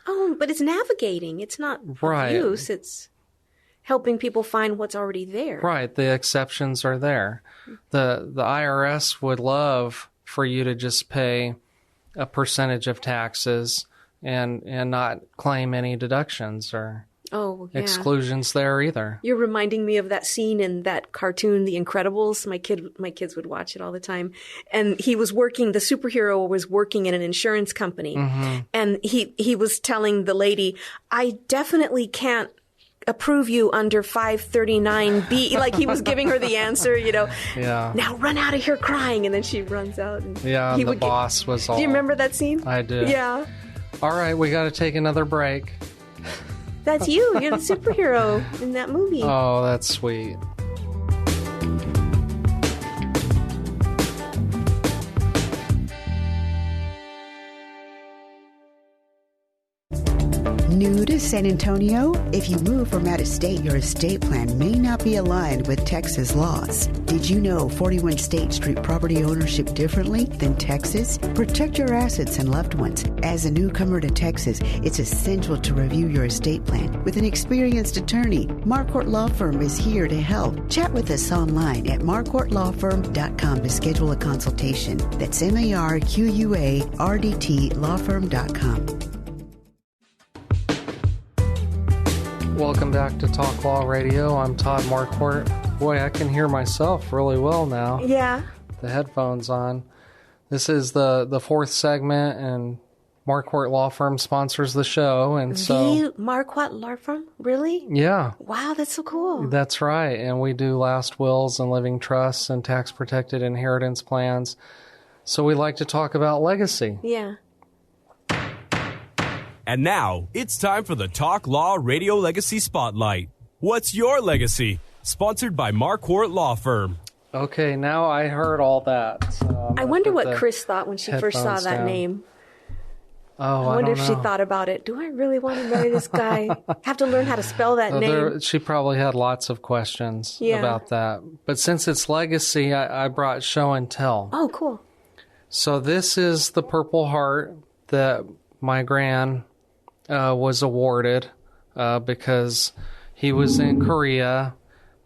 [SPEAKER 4] Oh, but it's navigating. It's not abuse. It's helping people find what's already there.
[SPEAKER 3] Right. The exceptions are there. The IRS would love for you to just pay a percentage of taxes and not claim any deductions or exclusions there either.
[SPEAKER 4] You're reminding me of that scene in that cartoon, The Incredibles. My kids would watch it all the time. And the superhero was working in an insurance company. Mm-hmm. And he was telling the lady, I definitely can't approve you under 539B. Like he was giving her the answer,
[SPEAKER 3] Yeah.
[SPEAKER 4] Now run out of here crying. And then she runs out. And
[SPEAKER 3] the boss was all...
[SPEAKER 4] Do you remember that scene?
[SPEAKER 3] I do.
[SPEAKER 4] Yeah.
[SPEAKER 3] All right, we got to take another break.
[SPEAKER 4] That's you. You're the superhero in that movie.
[SPEAKER 3] Oh, that's sweet.
[SPEAKER 1] New to is San Antonio. If you move from out of state, your estate plan may not be aligned with Texas laws. Did you know 41 states treat property ownership differently than Texas? Protect your assets and loved ones. As a newcomer to Texas, it's essential to review your estate plan with an experienced attorney. Marquardt Law Firm is here to help. Chat with us online at marquardtlawfirm.com to schedule a consultation. That's MARQUARDT lawfirm.com.
[SPEAKER 3] Welcome back to Talk Law Radio. I'm Todd Marquardt. Boy, I can hear myself really well now.
[SPEAKER 4] Yeah.
[SPEAKER 3] The headphones on. This is the fourth segment, and Marquardt Law Firm sponsors the show, and so...
[SPEAKER 4] The Marquardt Law Firm? Really?
[SPEAKER 3] Yeah.
[SPEAKER 4] Wow, that's so cool.
[SPEAKER 3] That's right, and we do last wills and living trusts and tax-protected inheritance plans. So we like to talk about legacy.
[SPEAKER 4] Yeah.
[SPEAKER 5] And now, it's time for the Talk Law Radio Legacy Spotlight. What's your legacy? Sponsored by Marquardt Law Firm.
[SPEAKER 3] Okay, now I heard all that. So
[SPEAKER 4] I wonder what Chris thought when she first saw that name.
[SPEAKER 3] Oh,
[SPEAKER 4] I wonder if she thought about it. Do I really want to marry this guy? Have to learn how to spell that name.
[SPEAKER 3] She probably had lots of questions about that. But since it's legacy, I brought show and tell.
[SPEAKER 4] Oh, cool.
[SPEAKER 3] So this is the Purple Heart that my gran was awarded because he was in Korea,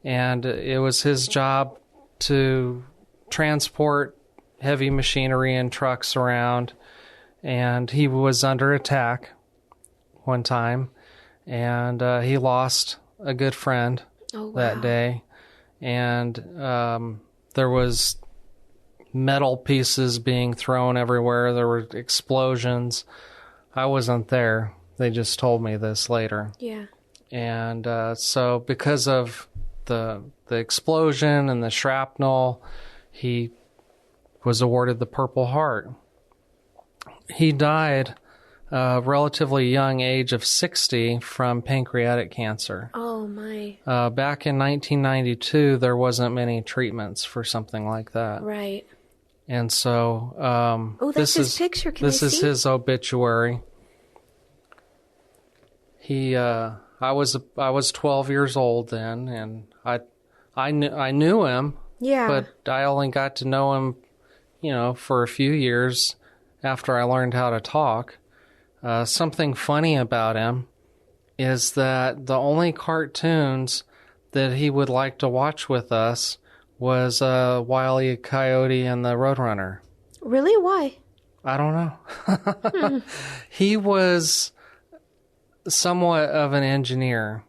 [SPEAKER 3] and it was his job to transport heavy machinery and trucks around, and he was under attack one time, and he lost a good friend that day, and there was metal pieces being thrown everywhere. There were explosions. I wasn't there. They just told me this later.
[SPEAKER 4] Yeah.
[SPEAKER 3] And so because of the explosion and the shrapnel, he was awarded the Purple Heart. He died a relatively young age of 60 from pancreatic cancer.
[SPEAKER 4] Oh, my.
[SPEAKER 3] Back in 1992, there wasn't many treatments for something like that.
[SPEAKER 4] Right.
[SPEAKER 3] And so
[SPEAKER 4] that's his picture. Can
[SPEAKER 3] this is his obituary. I was 12 years old then, and I knew him.
[SPEAKER 4] Yeah.
[SPEAKER 3] But I only got to know him, for a few years after I learned how to talk. Something funny about him is that the only cartoons that he would like to watch with us was Wile E. Coyote and the Roadrunner.
[SPEAKER 4] Really? Why?
[SPEAKER 3] I don't know. He was somewhat of an engineer.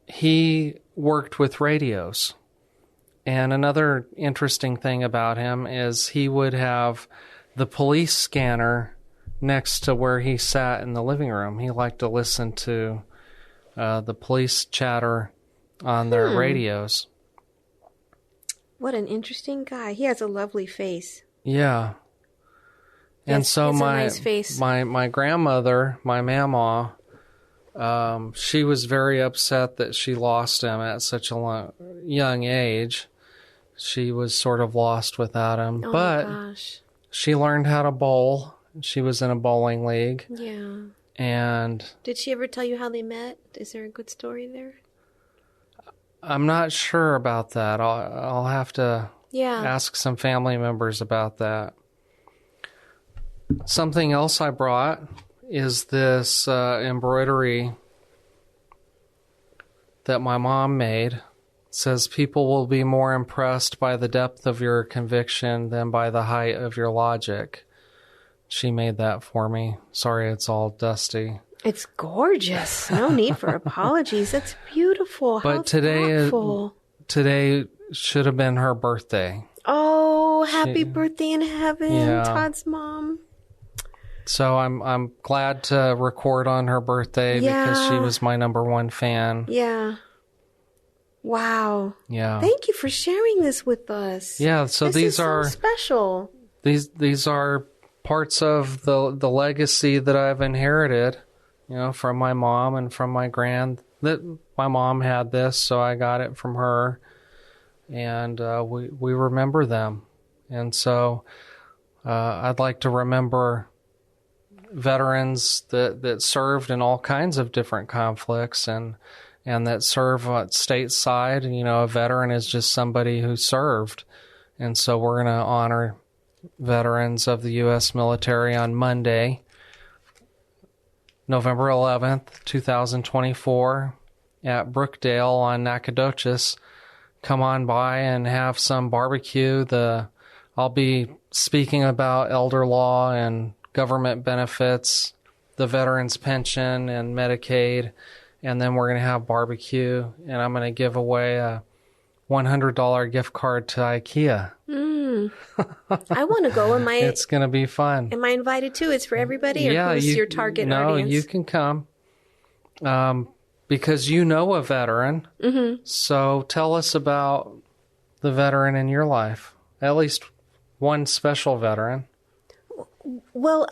[SPEAKER 3] He worked with radios. And another interesting thing about him is he would have the police scanner next to where he sat in the living room. He liked to listen to the police chatter on their radios.
[SPEAKER 4] What an interesting guy. He has a lovely face.
[SPEAKER 3] Yeah. And
[SPEAKER 4] Yes,
[SPEAKER 3] so
[SPEAKER 4] he has a nice face.
[SPEAKER 3] my grandmother, my mamaw, she was very upset that she lost him at such a young age. She was sort of lost without him.
[SPEAKER 4] Oh,
[SPEAKER 3] but
[SPEAKER 4] my gosh.
[SPEAKER 3] she learned how to bowl. She was in a bowling league.
[SPEAKER 4] Yeah.
[SPEAKER 3] And
[SPEAKER 4] Did she ever tell you how they met? Is there a good story there?
[SPEAKER 3] I'm not sure about that. I'll have to ask some family members about that. Something else I brought is this embroidery that my mom made. It says, people will be more impressed by the depth of your conviction than by the height of your logic. She made that for me. Sorry, it's all dusty.
[SPEAKER 4] It's gorgeous. No need for apologies. That's beautiful.
[SPEAKER 3] But
[SPEAKER 4] How
[SPEAKER 3] today should have been her birthday.
[SPEAKER 4] Oh, happy birthday in heaven,
[SPEAKER 3] Yeah.
[SPEAKER 4] Todd's mom.
[SPEAKER 3] So I'm glad to record on her birthday because she was my number one fan.
[SPEAKER 4] Yeah. Wow.
[SPEAKER 3] Yeah.
[SPEAKER 4] Thank you for sharing this with us.
[SPEAKER 3] Yeah, so
[SPEAKER 4] This
[SPEAKER 3] these
[SPEAKER 4] is
[SPEAKER 3] are
[SPEAKER 4] so special.
[SPEAKER 3] these are parts of the legacy that I've inherited, from my mom and from my grand. That my mom had this, so I got it from her, and we remember them, and so I'd like to remember veterans that served in all kinds of different conflicts and that serve stateside. And, a veteran is just somebody who served. And so we're going to honor veterans of the U.S. military on Monday, November 11th, 2024, at Brookdale on Nacogdoches. Come on by and have some barbecue. I'll be speaking about elder law and government benefits, the veterans pension and Medicaid, and then we're going to have barbecue, and I'm going to give away a $100 gift card to IKEA.
[SPEAKER 4] I want to go.
[SPEAKER 3] It's going to be fun.
[SPEAKER 4] Am I invited too? It's for everybody, or who's your target audience?
[SPEAKER 3] No, you can come because you know a veteran. Mm-hmm. So tell us about the veteran in your life, at least one special veteran.
[SPEAKER 4] Well,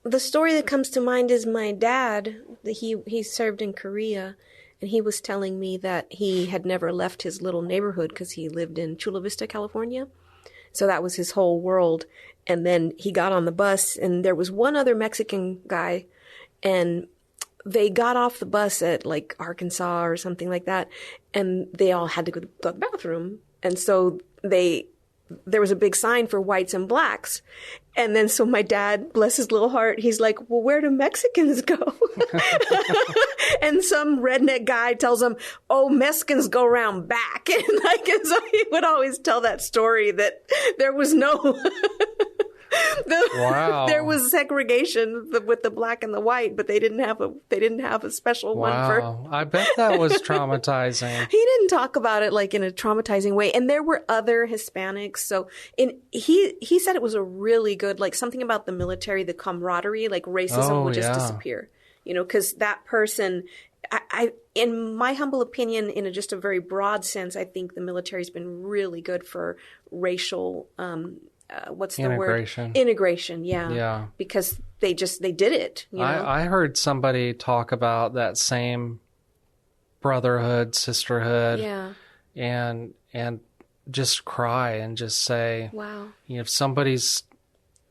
[SPEAKER 4] the story that comes to mind is my dad. He served in Korea, and he was telling me that he had never left his little neighborhood because he lived in Chula Vista, California. So that was his whole world. And then he got on the bus, and there was one other Mexican guy, and they got off the bus at like Arkansas or something like that, and they all had to go to the bathroom. And so there was a big sign for whites and blacks. And then so my dad, bless his little heart, he's like, well, where do Mexicans go? And some redneck guy tells him, oh, Mexicans go around back. And so he would always tell that story that there was no...
[SPEAKER 3] Wow.
[SPEAKER 4] There was segregation with the black and the white, but they didn't have a special one for.
[SPEAKER 3] I bet that was traumatizing.
[SPEAKER 4] He didn't talk about it like in a traumatizing way, and there were other Hispanics. So he said it was a really good, like something about the military, the camaraderie, like racism would just disappear, because that person. I, in my humble opinion, in just a very broad sense, I think the military's been really good for racial. What's the word? Integration, yeah. Yeah. Because they did it.
[SPEAKER 3] I heard somebody talk about that same brotherhood, sisterhood.
[SPEAKER 4] Yeah.
[SPEAKER 3] And just cry and just say,
[SPEAKER 4] wow.
[SPEAKER 3] If somebody's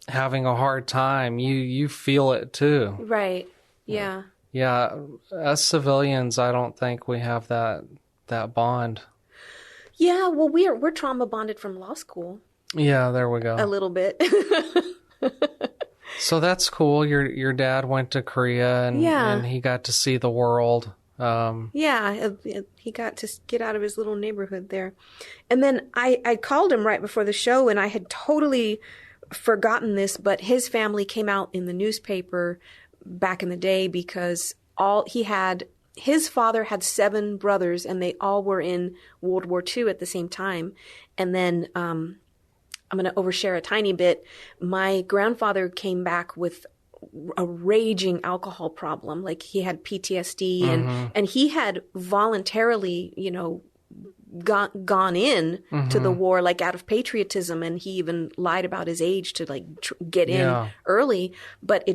[SPEAKER 3] having a hard time, you feel it too.
[SPEAKER 4] Right. Yeah.
[SPEAKER 3] Yeah. As civilians, I don't think we have that bond.
[SPEAKER 4] Yeah. Well, we're trauma bonded from law school.
[SPEAKER 3] Yeah, there we go.
[SPEAKER 4] A little bit.
[SPEAKER 3] So that's cool. Your dad went to Korea and he got to see the world.
[SPEAKER 4] Yeah, he got to get out of his little neighborhood there. And then I called him right before the show, and I had totally forgotten this, but his family came out in the newspaper back in the day because his father had 7 brothers, and they all were in World War II at the same time. And then I'm going to overshare a tiny bit. My grandfather came back with a raging alcohol problem. Like he had PTSD and he had voluntarily, gone in to the war, like out of patriotism. And he even lied about his age to like get in early, but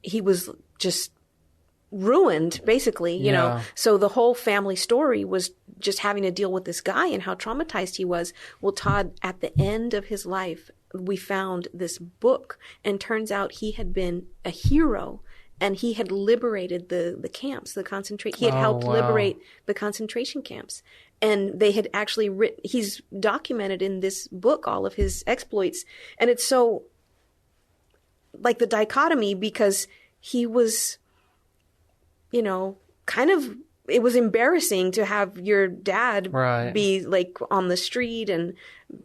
[SPEAKER 4] he was just ruined basically, you know. So the whole family story was just having to deal with this guy and how traumatized he was. Well, Todd, at the end of his life, we found this book, and turns out he had been a hero, and he had liberated the camps, he had helped liberate the concentration camps. And they had actually he's documented in this book all of his exploits. And it's so like the dichotomy, because he was, kind of, it was embarrassing to have your dad be like on the street and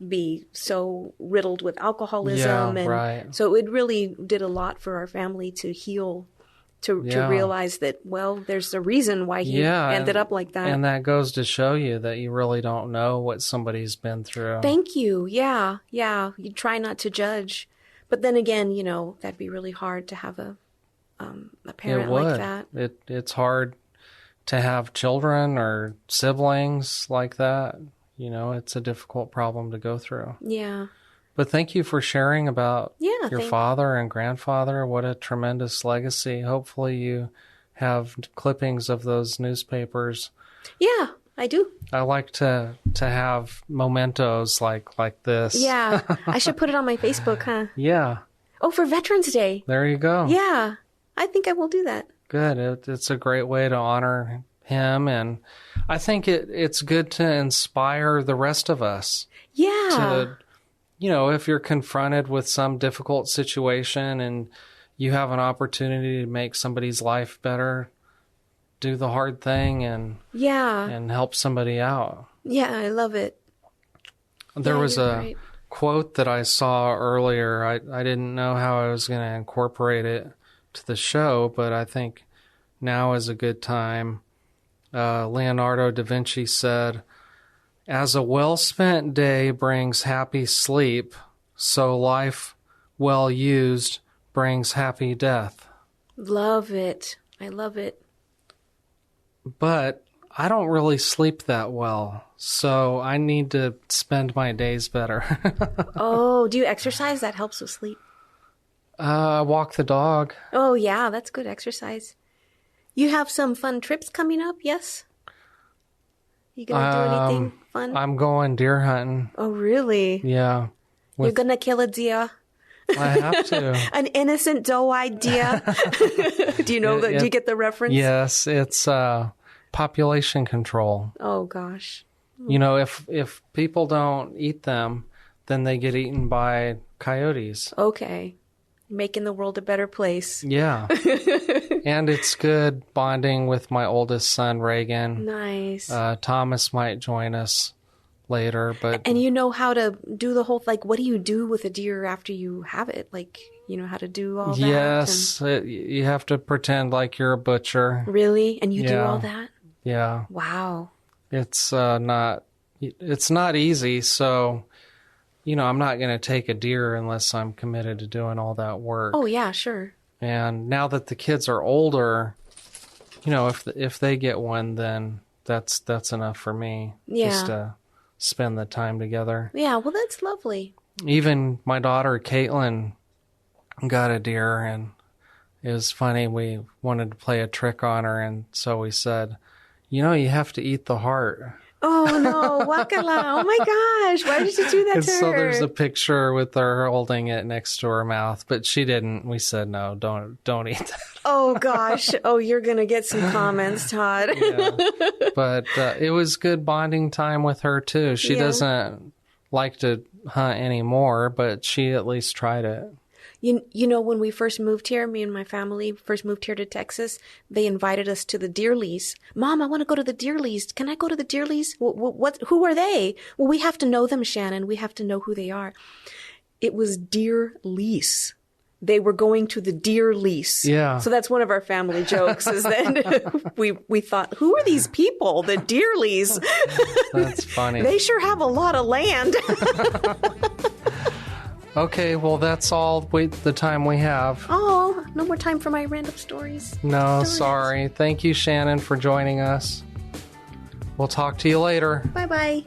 [SPEAKER 4] be so riddled with alcoholism. So it really did a lot for our family to heal, to realize that, well, there's a reason why he ended up like that.
[SPEAKER 3] And that goes to show you that you really don't know what somebody's been through.
[SPEAKER 4] Thank you. Yeah. Yeah. You try not to judge. But then again, that'd be really hard to have a parent like that.
[SPEAKER 3] It's hard to have children or siblings like that. It's a difficult problem to go through.
[SPEAKER 4] Yeah.
[SPEAKER 3] But thank you for sharing about your father and grandfather. What a tremendous legacy. Hopefully you have clippings of those newspapers.
[SPEAKER 4] Yeah, I do.
[SPEAKER 3] I like to have mementos like this.
[SPEAKER 4] Yeah. I should put it on my Facebook, huh?
[SPEAKER 3] Yeah.
[SPEAKER 4] Oh, for Veterans Day.
[SPEAKER 3] There you go.
[SPEAKER 4] Yeah. I think I will do that.
[SPEAKER 3] Good. It's a great way to honor him, and I think it's good to inspire the rest of us.
[SPEAKER 4] Yeah.
[SPEAKER 3] If you're confronted with some difficult situation and you have an opportunity to make somebody's life better, do the hard thing and help somebody out.
[SPEAKER 4] Yeah, I love it.
[SPEAKER 3] There was a quote that I saw earlier. I didn't know how I was going to incorporate it to the show, but I think now is a good time. Leonardo da Vinci said, "As a well-spent day brings happy sleep, so life well used brings happy death."
[SPEAKER 4] Love it. I love it.
[SPEAKER 3] But I don't really sleep that well, so I need to spend my days better.
[SPEAKER 4] Oh, do you exercise? That helps with sleep.
[SPEAKER 3] I walk the dog.
[SPEAKER 4] Oh, yeah, that's good exercise. You have some fun trips coming up, yes? You gonna do anything fun?
[SPEAKER 3] I'm going deer hunting.
[SPEAKER 4] Oh, really?
[SPEAKER 3] Yeah.
[SPEAKER 4] You're gonna kill a deer?
[SPEAKER 3] I have to.
[SPEAKER 4] An innocent doe-eyed deer? Do you know that? Do you get the reference?
[SPEAKER 3] Yes, it's population control.
[SPEAKER 4] Oh, gosh.
[SPEAKER 3] If people don't eat them, then they get eaten by coyotes.
[SPEAKER 4] Okay. Making the world a better place.
[SPEAKER 3] Yeah. And it's good bonding with my oldest son, Reagan.
[SPEAKER 4] Nice.
[SPEAKER 3] Thomas might join us later, but...
[SPEAKER 4] And you know how to do the whole, what do you do with a deer after you have it? You know how to do all that?
[SPEAKER 3] Yes. You have to pretend like you're a butcher.
[SPEAKER 4] Really? And you do all that?
[SPEAKER 3] Yeah.
[SPEAKER 4] Wow.
[SPEAKER 3] It's not easy, so... I'm not going to take a deer unless I'm committed to doing all that work.
[SPEAKER 4] Oh, yeah, sure.
[SPEAKER 3] And now that the kids are older, if they get one, then that's enough for me.
[SPEAKER 4] Yeah.
[SPEAKER 3] Just to spend the time together.
[SPEAKER 4] Yeah, well, that's lovely.
[SPEAKER 3] Even my daughter, Caitlin, got a deer, and it was funny. We wanted to play a trick on her, and so we said, you have to eat the heart.
[SPEAKER 4] Oh, no, wakala. Oh, my gosh. Why did you do that to her?
[SPEAKER 3] So there's a picture with her holding it next to her mouth, but she didn't. We said, no, don't eat that.
[SPEAKER 4] Oh, gosh. Oh, you're going to get some comments, Todd.
[SPEAKER 3] Yeah. But it was good bonding time with her, too. She doesn't like to hunt anymore, but she at least tried it.
[SPEAKER 4] When we first moved here, me and my family first moved here to Texas, they invited us to the deer lease. Mom, I want to go to the deer lease. Can I go to the deer lease? Who are they? Well, we have to know them, Shannon. We have to know who they are. It was deer lease. They were going to the deer lease.
[SPEAKER 3] Yeah.
[SPEAKER 4] So that's one of our family jokes is that we thought, who are these people? The deer lease.
[SPEAKER 3] That's funny.
[SPEAKER 4] They sure have a lot of land.
[SPEAKER 3] Okay, well, that's all the time we have.
[SPEAKER 4] Oh, no more time for my random stories.
[SPEAKER 3] No, sorry. Thank you, Shannon, for joining us. We'll talk to you later.
[SPEAKER 4] Bye-bye.